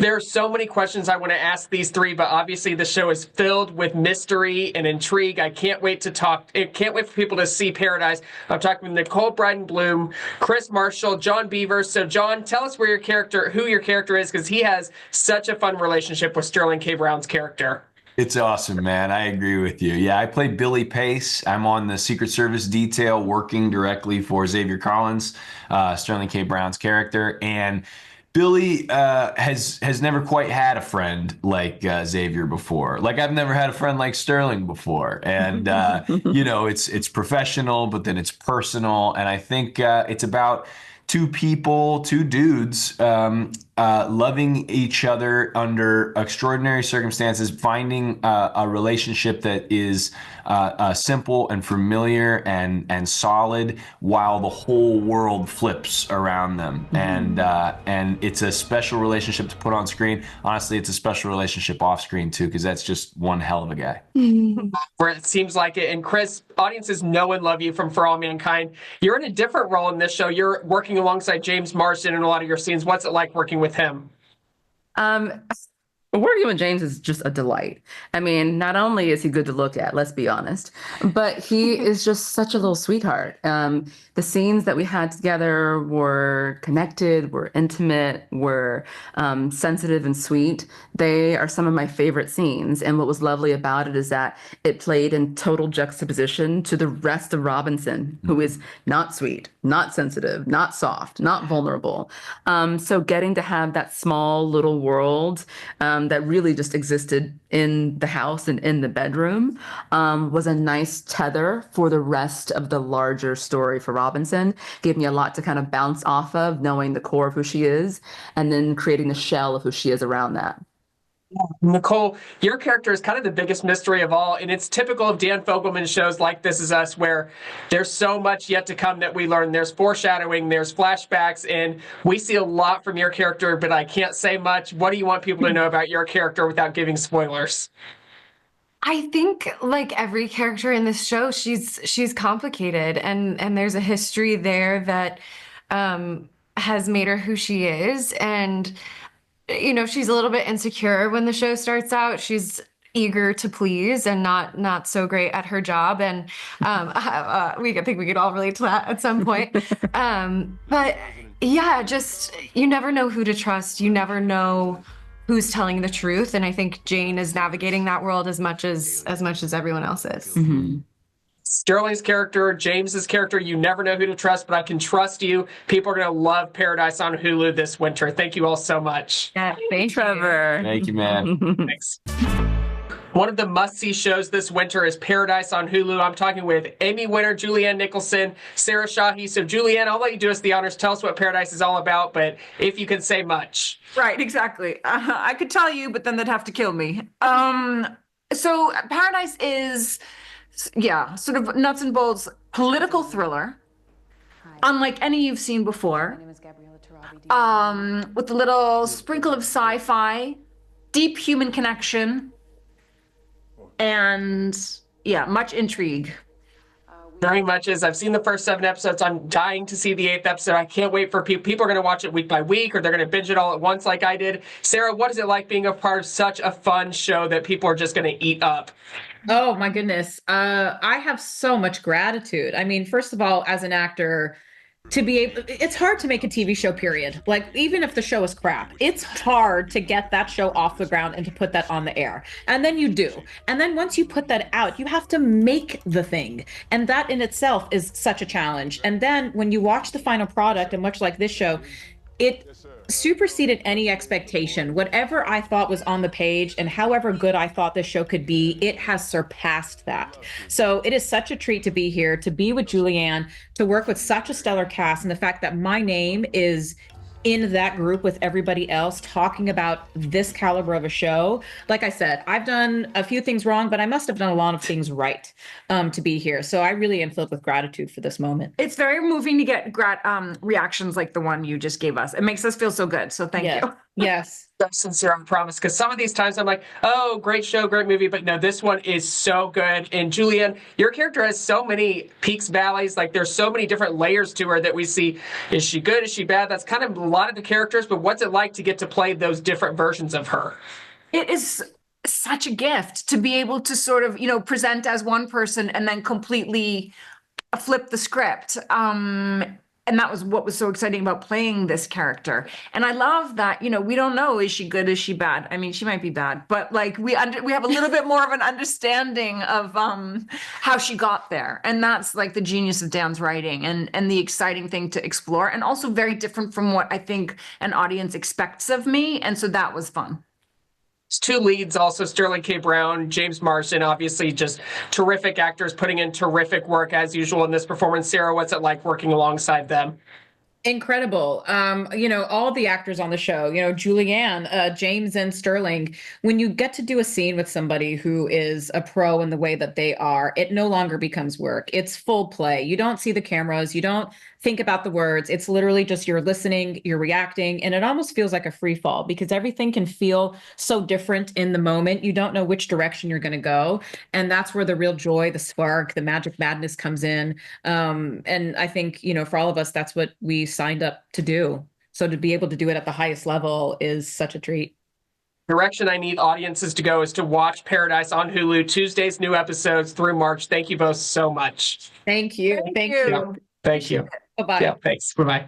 There are so many questions I want to ask these three, but obviously the show is filled with mystery and intrigue. I can't wait for people to see Paradise. I'm talking with Nicole Brydon Bloom, Krys Marshall, John Beavers. So John, tell us who your character is, because he has such a fun relationship with Sterling K. Brown's character. It's awesome, man. I agree with you. Yeah, I play Billy Pace. I'm on the Secret Service detail working directly for Xavier Collins, Sterling K. Brown's character. And Billy has never quite had a friend like Xavier before. Like, I've never had a friend like Sterling before. And, it's professional, but then it's personal. And I think it's about two dudes, loving each other under extraordinary circumstances, finding a relationship that is simple and familiar and solid, while the whole world flips around them. And it's a special relationship to put on screen. Honestly, it's a special relationship off screen too, because that's just one hell of a guy. Where it seems like it. And Krys, audiences know and love you from For All Mankind. You're in a different role in this show. You're working alongside James Marsden in a lot of your scenes. What's it like working with him? Working with James is just a delight. I mean, not only is he good to look at, let's be honest, but he is just such a little sweetheart. The scenes that we had together were connected, were intimate, were sensitive and sweet. They are some of my favorite scenes. And what was lovely about it is that it played in total juxtaposition to the rest of Robinson, who is not sweet, not sensitive, not soft, not vulnerable. So getting to have that small little world that really just existed in the house and in the bedroom was a nice tether for the rest of the larger story for Robinson. Gave me a lot to kind of bounce off of, knowing the core of who she is, and then creating the shell of who she is around that. Nicole, your character is kind of the biggest mystery of all, and it's typical of Dan Fogelman shows like This Is Us, where there's so much yet to come that we learn. There's foreshadowing, there's flashbacks, and we see a lot from your character, but I can't say much. What do you want people to know about your character without giving spoilers? I think, like every character in this show, she's complicated, and there's a history there that has made her who she is. And she's a little bit insecure when the show starts out. She's eager to please and not so great at her job. And I think we could all relate to that at some point. But yeah, just you never know who to trust. You never know who's telling the truth. And I think Jane is navigating that world as much as everyone else is. Mm-hmm. Sterling's character, James's character, you never know who to trust, but I can trust you. People are going to love Paradise on Hulu this winter. Thank you all so much. Yeah, thanks, Trevor. Thank you, man. Thanks. One of the must-see shows this winter is Paradise on Hulu. I'm talking with Emmy winner Julianne Nicholson, Sarah Shahi. So Julianne, I'll let you do us the honors. Tell us what Paradise is all about, but if you can say much. Right, exactly. I could tell you, but then they'd have to kill me. So Paradise is... yeah, sort of nuts and bolts political thriller, unlike any you've seen before, with a little sprinkle of sci-fi, deep human connection, and yeah, much intrigue. Very much is. I've seen the first 7 episodes. I'm dying to see the 8th episode. I can't wait for people. People are going to watch it week by week, or they're going to binge it all at once like I did. Sarah, what is it like being a part of such a fun show that people are just going to eat up? Oh my goodness. I have so much gratitude. I mean, first of all, as an actor, it's hard to make a TV show, period. Like, even if the show is crap, it's hard to get that show off the ground and to put that on the air. And then you do. And then once you put that out, you have to make the thing. And that in itself is such a challenge. And then when you watch the final product, and much like this show, it superseded any expectation. Whatever I thought was on the page and however good I thought this show could be, it has surpassed that. So it is such a treat to be here, to be with Julianne, to work with such a stellar cast, and the fact that my name is in that group with everybody else talking about this caliber of a show. Like I said, I've done a few things wrong, but I must have done a lot of things right to be here. So I really am filled with gratitude for this moment. It's very moving to get reactions like the one you just gave us. It makes us feel so good. So thank you. Yes. So sincere, I promise. Because some of these times I'm like, oh, great show, great movie. But no, this one is so good. And Julianne, your character has so many peaks, valleys. Like there's so many different layers to her that we see. Is she good? Is she bad? That's kind of a lot of the characters. But what's it like to get to play those different versions of her? It is such a gift to be able to sort of, present as one person and then completely flip the script. And that was what was so exciting about playing this character. And I love that, we don't know, is she good, is she bad? I mean, she might be bad, but like we have a little bit more of an understanding of how she got there. And that's like the genius of Dan's writing and the exciting thing to explore, and also very different from what I think an audience expects of me. And so that was fun. Two leads, also Sterling K. Brown, James Marsden, obviously just terrific actors putting in terrific work as usual in this performance. Sarah, what's it like working alongside them? Incredible. All the actors on the show, Julianne, James and Sterling, when you get to do a scene with somebody who is a pro in the way that they are, it no longer becomes work. It's full play. You don't see the cameras. You don't think about the words. It's literally just you're listening, you're reacting, and it almost feels like a free fall because everything can feel so different in the moment. You don't know which direction you're going to go. And that's where the real joy, the spark, the magic madness comes in. And I think, for all of us, that's what we signed up to do. So to be able to do it at the highest level is such a treat. Direction I need audiences to go is to watch Paradise on Hulu, Tuesdays, new episodes through March. Thank you both so much. Thank you. Thank you. Thank you. Bye-bye. Yeah, thanks. Bye-bye.